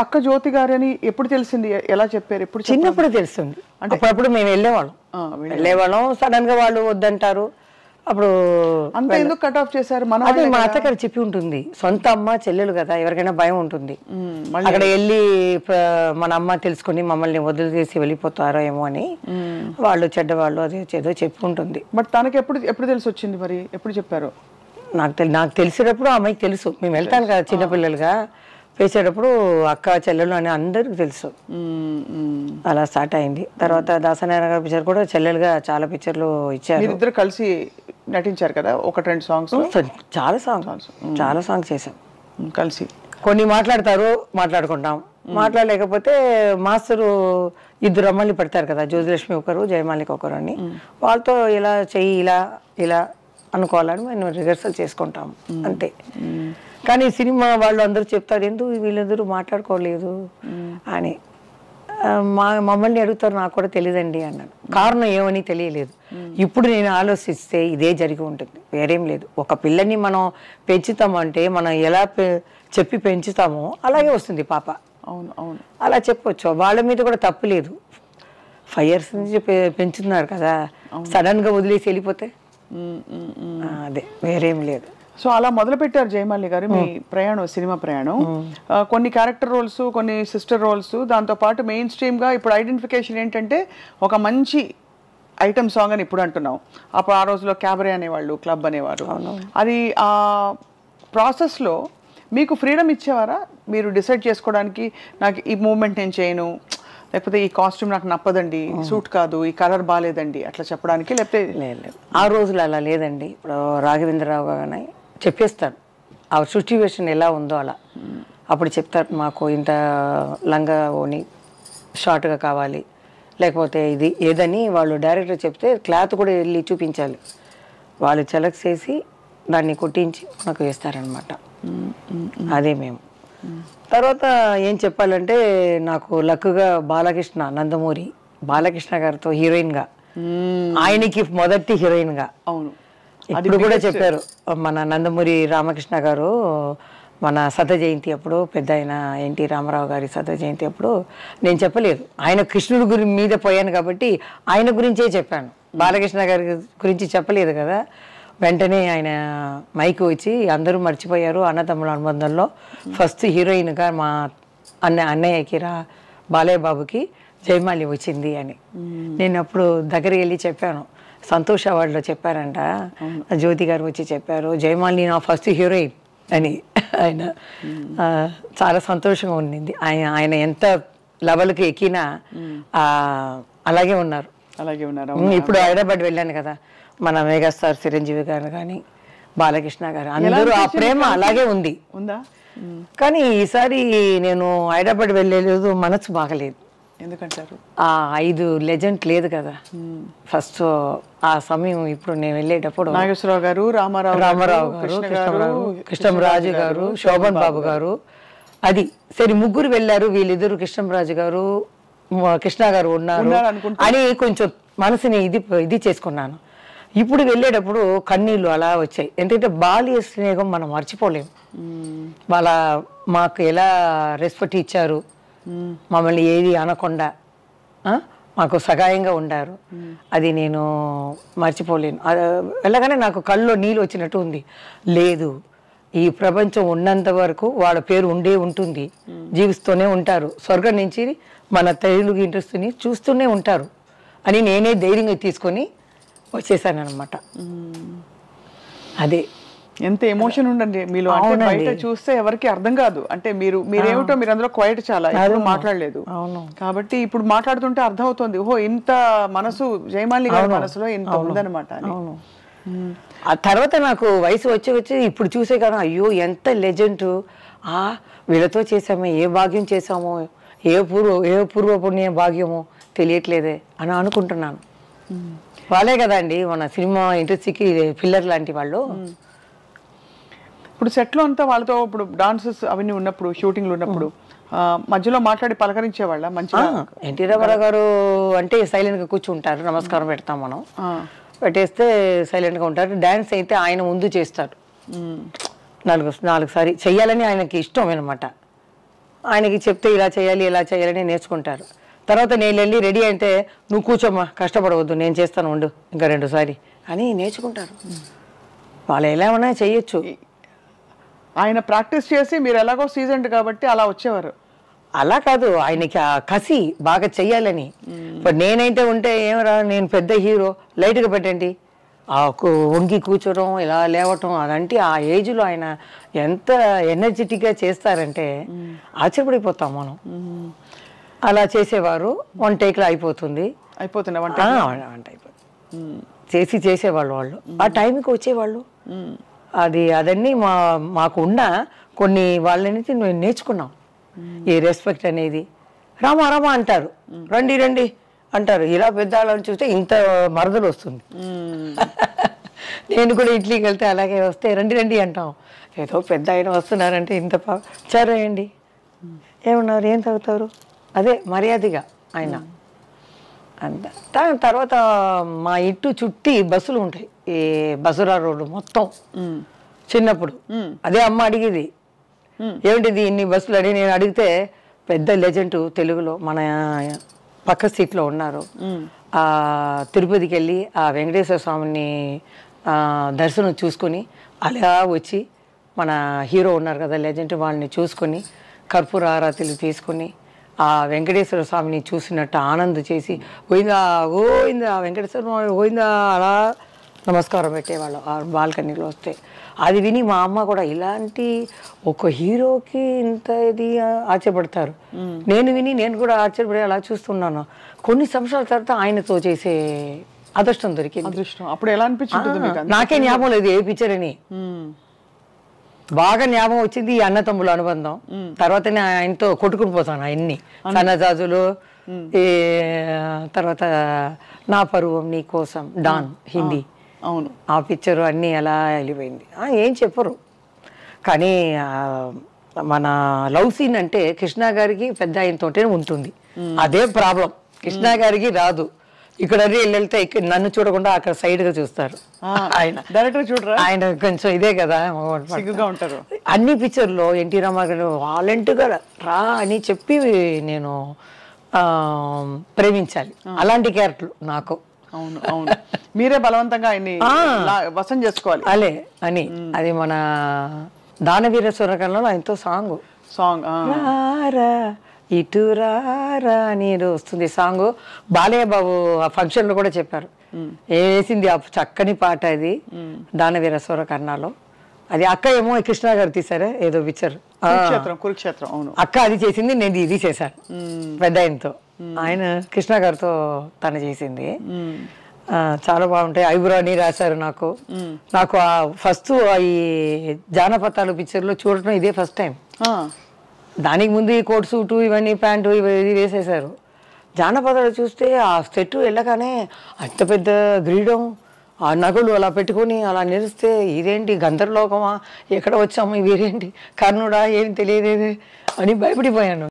అక్క జ్యోతి గారు అని ఎప్పుడు తెలిసింది? ఎలా చెప్పారు? ఎప్పుడు? చిన్నప్పుడు తెలుస్తుంది. అంటే అప్పుడప్పుడు మేము వెళ్ళేవాళ్ళం. సడన్ గా వాళ్ళు వద్దంటారు. అప్పుడు అంత ఎందుకు కట్ ఆఫ్ చేశారు? అదే మా అత్తగారు చెప్పి ఉంటుంది. సొంత అమ్మ చెల్లెలు కదా, ఎవరికైనా భయం ఉంటుంది. అక్కడ వెళ్ళి మన అమ్మ తెలుసుకుని మమ్మల్ని వదిలేసి వెళ్ళిపోతారో ఏమో అని వాళ్ళు చెడ్డవాళ్ళు అది ఏదో చెప్పి ఉంటుంది. బట్ తనకి ఎప్పుడు తెలిసి వచ్చింది మరి? ఎప్పుడు చెప్పారు? నాకు తెలిసేటప్పుడు అమ్మాయికి తెలుసు. మేము వెళ్తాను కదా చిన్నపిల్లలుగా వేసేటప్పుడు అక్క చెల్లెలు అని అందరికి తెలుసు. అలా స్టార్ట్ అయింది. తర్వాత దాసనారాయణ గారి పిక్చర్ కూడా చెల్లెలుగా చాలా పిక్చర్లు ఇచ్చారు. ఇద్దరు కలిసి నటించారు కదా, 1-2 సాంగ్స్. చాలా సాంగ్స్ చేసాం కలిసి. కొన్ని మాట్లాడుకుంటాం. మాట్లాడలేకపోతే మాస్టరు ఇద్దరు అమ్మల్ని పెడతారు కదా, జ్యోతిలక్ష్మి ఒకరు, జయమాలిక ఒకరు అని. వాళ్ళతో ఇలా చెయ్యి ఇలా అనుకోవాలని మేము రిహర్సల్ చేసుకుంటాము అంతే. కానీ సినిమా వాళ్ళు అందరూ చెప్తారు, ఎందుకు వీళ్ళందరూ మాట్లాడుకోలేదు అని. మమ్మల్ని అడుగుతారు, నాకు కూడా తెలియదండి అన్నాను. కారణం ఏమని తెలియలేదు. ఇప్పుడు నేను ఆలోచిస్తే ఇదే జరిగి ఉంటుంది, వేరేం లేదు. ఒక పిల్లని మనం పెంచుతామంటే మనం ఎలా చెప్పి పెంచుతామో అలాగే వస్తుంది పాప. అవును అలా చెప్పొచ్చు. వాళ్ళ మీద కూడా తప్పు లేదు. 5 years నుంచి పెంచుతున్నారు కదా, సడన్ గా వదిలేసి వెళ్ళిపోతే అదే వేరేం లేదు. సో అలా మొదలు పెట్టారు జయమాలి గారు మీ ప్రయాణం, సినిమా ప్రయాణం. కొన్ని క్యారెక్టర్ రోల్స్, కొన్ని సిస్టర్ రోల్స్, దాంతోపాటు మెయిన్ స్ట్రీమ్గా ఇప్పుడు ఐడెంటిఫికేషన్ ఏంటంటే ఒక మంచి ఐటమ్ సాంగ్ అని ఇప్పుడు అంటున్నాం. అప్పుడు ఆ రోజులో క్యాబరే అనేవాళ్ళు, క్లబ్ అనేవారు. అది ఆ ప్రాసెస్లో మీకు ఫ్రీడమ్ ఇచ్చేవారా? మీరు డిసైడ్ చేసుకోవడానికి, నాకు ఈ మూమెంట్ నేను చేయను, లేకపోతే ఈ కాస్ట్యూమ్ నాకు నప్పదండి, సూట్ కాదు, ఈ కలర్ బాగాలేదండి అట్లా చెప్పడానికి? లేకపోతే లేదు, ఆ రోజులు అలా లేదండి. ఇప్పుడు రాఘవేంద్రరావు గానే చెప్పేస్తారు ఆ సిచ్యువేషన్ ఎలా ఉందో అలా. అప్పుడు చెప్తారు, మాకు ఇంత లంగా ఓని షార్ట్గా కావాలి, లేకపోతే ఇది ఏదని వాళ్ళు డైరెక్టర్ చెప్తే క్లాత్ కూడా వెళ్ళి చూపించాలి. వాళ్ళు సెలెక్ట్ చేసి దాన్ని కుట్టించి మనకు వేస్తారనమాట. అదే మేము. తర్వాత ఏం చెప్పాలంటే, నాకు లక్కుగా నందమూరి బాలకృష్ణ గారితో హీరోయిన్గా, ఆయనకి మొదటి హీరోయిన్గా. అవును, ఇప్పుడు కూడా చెప్పారు మన నందమూరి రామకృష్ణ గారు, మన శత జయంతి అప్పుడు, పెద్ద ఆయన ఎన్టీ రామారావు గారి శత జయంతి అప్పుడు నేను చెప్పలేదు, ఆయన కృష్ణుడి మీద పోయాను కాబట్టి ఆయన గురించే చెప్పాను. బాలకృష్ణ గారి గురించి చెప్పలేదు కదా. వెంటనే ఆయన మైకు వచ్చి, అందరూ మర్చిపోయారు అన్నతమ్ముల అనుబంధంలో ఫస్ట్ హీరోయిన్గా మా అన్నయ్యకి బాలయ్య బాబుకి జయమాలి వచ్చింది అని. నేను అప్పుడు దగ్గరికి వెళ్ళి చెప్పాను, సంతోష్ అవార్డులో చెప్పారంట, జ్యోతి గారు వచ్చి చెప్పారు, జయమాలి నా ఫస్ట్ హీరోయిన్ అని. ఆయన చాలా సంతోషంగా ఉండింది. ఆయన ఎంత లెవెల్కి ఎక్కినా అలాగే ఉన్నారు. ఇప్పుడు హైదరాబాద్ వెళ్ళాను కదా, మన మెగాస్టార్ చిరంజీవి గారు కానీ బాలకృష్ణ గారు అందరూ ఆ ప్రేమ అలాగే ఉందా. కానీ ఈసారి నేను హైదరాబాద్ వెళ్ళలేదు, మనసు బాగలేదు. ఎందుకంటారు? ఆ 5 లెజెండ్ లేదు కదా ఫస్ట్ ఆ సమయం. ఇప్పుడు నేను వెళ్ళేటప్పుడు నాగేశ్వరరావు గారు, రామారావు గారు, కృష్ణంరాజు గారు, శోభన్ బాబు గారు, అది సరే ముగ్గురు వెళ్ళారు. వీళ్ళిద్దరు కృష్ణంరాజు గారు, కృష్ణ గారు ఉన్నారు అని కొంచెం మనసుని ఇది చేసుకున్నాను. ఇప్పుడు వెళ్ళేటప్పుడు కన్నీళ్ళు అలా వచ్చాయి. ఎందుకంటే బాల్య స్నేహం మనం మర్చిపోలేము. మాకు ఎలా రెస్పెక్ట్ ఇచ్చారు, మమ్మల్ని ఏది అనకుండా మాకు సహాయంగా ఉండారు, అది నేను మర్చిపోలేను. వెళ్ళగానే నాకు కళ్ళలో నీళ్ళు వచ్చినట్టు ఉంది. లేదు, ఈ ప్రపంచం ఉన్నంత వరకు వాళ్ళ పేరు ఉంటుంది, జీవిస్తూనే ఉంటారు, స్వర్గం నుంచి మన తెలుగు ఇండస్ట్రీని చూస్తూనే ఉంటారు అని నేనే ధైర్యంగా తీసుకొని వచ్చేసాను అనమాట. అదే ఎంత ఎమోషన్ ఉండండి మీలో. అంటే బయట చూస్తే ఎవరికి అర్థం కాదు. అంటే మీరేమిటో మీరు అందులో క్వైట్ చాలా మాట్లాడలేదు కాబట్టి ఇప్పుడు మాట్లాడుతుంటే అర్థం అవుతుంది, ఓహో ఇంత మనసు జయమాలి గారి మనసులో ఇంత ఉందన్నమాట. ఆ తర్వాత నాకు వయసు వచ్చి ఇప్పుడు చూసే కదా, అయ్యో ఎంత లెజెండ్, వీళ్ళతో చేసామో, ఏ భాగ్యం చేసామో, ఏ పూర్వ పుణ్య భాగ్యమో తెలియట్లేదే అని అనుకుంటున్నాను. వాళ్ళే కదండి మన సినిమా ఇండస్ట్రీకి పిల్లర్ లాంటి వాళ్ళు. ఇప్పుడు సెట్లో అంతా వాళ్ళతో ఇప్పుడు డాన్సెస్ అవన్నీ ఉన్నప్పుడు, షూటింగ్లు ఉన్నప్పుడు మధ్యలో మాట్లాడి పలకరించేవాళ్ళ మంచిగా? ఎన్టీ రామారావు గారు అంటే సైలెంట్గా కూర్చుంటారు, నమస్కారం పెడతాం మనం, పెట్టేస్తే సైలెంట్గా ఉంటారు. డ్యాన్స్ అయితే ఆయన ముందు చేస్తారు, 4 సారి చెయ్యాలని ఆయనకి ఇష్టం అనమాట. ఆయనకి చెప్తే ఇలా చేయాలి ఇలా చేయాలని నేర్చుకుంటారు. తర్వాత నేను వెళ్ళి రెడీ అయితే నువ్వు కూర్చోమ్మా, కష్టపడవద్దు, నేను చేస్తాను ఉండు ఇంకా 2సారి అని నేర్చుకుంటారు. వాళ్ళు ఎలా ఉన్నా చేయొచ్చు. ఆయన ప్రాక్టీస్ చేసి మీరు ఎలాగో సీజన్డ్ కాబట్టి అలా వచ్చేవారు. అలా కాదు, ఆయనకి ఆ కసి బాగా చెయ్యాలని. ఇప్పుడు నేనైతే ఉంటే ఏమరా నేను పెద్ద హీరో, లైట్గా పెట్టండి, ఆ వంగి కూర్చోవడం ఇలా లేవటం అదంటే ఆ ఏజ్లో ఆయన ఎంత ఎనర్జెటిక్గా చేస్తారంటే ఆశ్చర్యపడిపోతాం మనం. అలా చేసేవారు. 1 టేక్లో అయిపోతుంది. వంట అయిపోతుంది. చేసేవాళ్ళు వాళ్ళు. ఆ టైంకి వచ్చేవాళ్ళు. అదన్నీ మాకు ఉన్న కొన్ని వాళ్ళని మేము నేర్చుకున్నాం. ఈ రెస్పెక్ట్ అనేది. రామా రామా అంటారు, రండి రండి అంటారు. ఇలా పెద్దవాళ్ళని చూస్తే ఇంత మరదలు వస్తుంది. నేను కూడా ఇడ్లీకి వెళ్తే అలాగే వస్తే రండి రండి అంటాం. ఏదో పెద్ద ఆయన వస్తున్నారంటే ఇంత సరేయండి, ఏమన్నారు, ఏం తాగుతారు, అదే మర్యాదగా ఆయన అంత. తర్వాత మా ఇంటి చుట్టి బస్సులు ఉంటాయి, ఈ బసురా రోడ్డు మొత్తం. చిన్నప్పుడు అదే అమ్మ అడిగేది, ఏమిటిది ఇన్ని బస్సులు అడిగి. నేను అడిగితే పెద్ద లెజెండ్ తెలుగులో మన పక్క సీట్లో ఉన్నారు. తిరుపతికి వెళ్ళి ఆ వెంకటేశ్వర స్వామిని దర్శనం చూసుకొని అలా వచ్చి మన హీరో ఉన్నారు కదా లెజెండ్, వాళ్ళని చూసుకొని కర్పూర ఆరాతిలు తీసుకొని ఆ వెంకటేశ్వర స్వామిని చూసినట్టు ఆనందం చేసి పోయిందా గోయిందా వెంకటేశ్వర స్వామి పోయిందా అలా నమస్కారం పెట్టేవాళ్ళు ఆ బాల్కనీలో వస్తే. అది విని మా అమ్మ కూడా ఇలాంటి ఒక హీరోకి ఇంత ఇది ఆశ్చర్యపడతారు. నేను విని నేను కూడా ఆశ్చర్యపడి అలా చూస్తున్నాను. కొన్ని సంవత్సరాల తర్వాత ఆయనతో చేసే అదృష్టం దొరికింది. అదృష్టం అప్పుడు ఎలా అనిపించింది? నాకే జ్ఞాపకం లేదు ఏ పిక్చర్ అని. బాగా జ్ఞాపకం వచ్చింది ఈ అన్నతమ్ముల అనుబంధం. తర్వాత ఆయనతో కొట్టుకుని పోతాను ఆయన్ని. సన్నజాజులు, ఈ తర్వాత నా పరువం నీ కోసం, డాన్ హిందీ. అవును, ఆ పిక్చర్ అన్నీ ఎలా వెళ్ళిపోయింది. ఏం చెప్పరు. కానీ మన లవ్ సీన్ అంటే కృష్ణ గారికి పెద్ద ఆయనతోటే ఉంటుంది. అదే ప్రాబ్లం. కృష్ణ గారికి రాదు. ఇక్కడ వెళ్తే నన్ను చూడకుండా అక్కడ సైడ్ గా చూస్తారు. ఆయన డైరెక్టర్ చూడరా, ఆయన కొంచెం ఇదే కదా ఉంటారు. అన్ని పిక్చర్లో ఎన్టీ రామారావు వాలంటీర్గా రా అని చెప్పి నేను ప్రేమించాలి. అలాంటి క్యారెక్టర్ నాకు. అవును అవును, మీరే బలవంతంగా ఆయన్ని వశం చేసుకోవాలి అలే అని. అది మన దానవీర సూరకర్ణలో ఆయనతో సాంగ్ ఇటు రారా అని వస్తుంది సాంగ్. బాలయ్య బాబు ఆ ఫంక్షన్ లో కూడా చెప్పారు, వేసింది ఆ చక్కని పాట అది దానవీర సూరకర్ణలో. అది అక్క ఏమో కృష్ణ గారు తీసారే ఏదో పిక్చర్ కురుక్షేత్రం. అవును, అక్క అది చేసింది, నేను ఇది చేశాను పెద్ద ఆయనతో. ఆయన కృష్ణ గారితో తను చేసింది. చాలా బాగుంటాయి. ఐబ్రో అని రాశారు నాకు. నాకు ఫస్ట్ ఈ జానపదాలు పిక్చర్లో చూడటం ఇదే ఫస్ట్ టైం. దానికి ముందు ఈ కోట్ సూటు ఇవన్నీ ప్యాంటు ఇది వేసేసారు. జానపదాలు చూస్తే ఆ సెట్ వెళ్ళగానే అంత పెద్ద గ్రీడం, ఆ నగలు అలా పెట్టుకొని అలా నిలిస్తే ఇదేంటి గంధర్లోకమా, ఎక్కడ వచ్చాము, ఇవేంటి కర్ణుడా, ఏం తెలియదేది అని భయపడిపోయాను.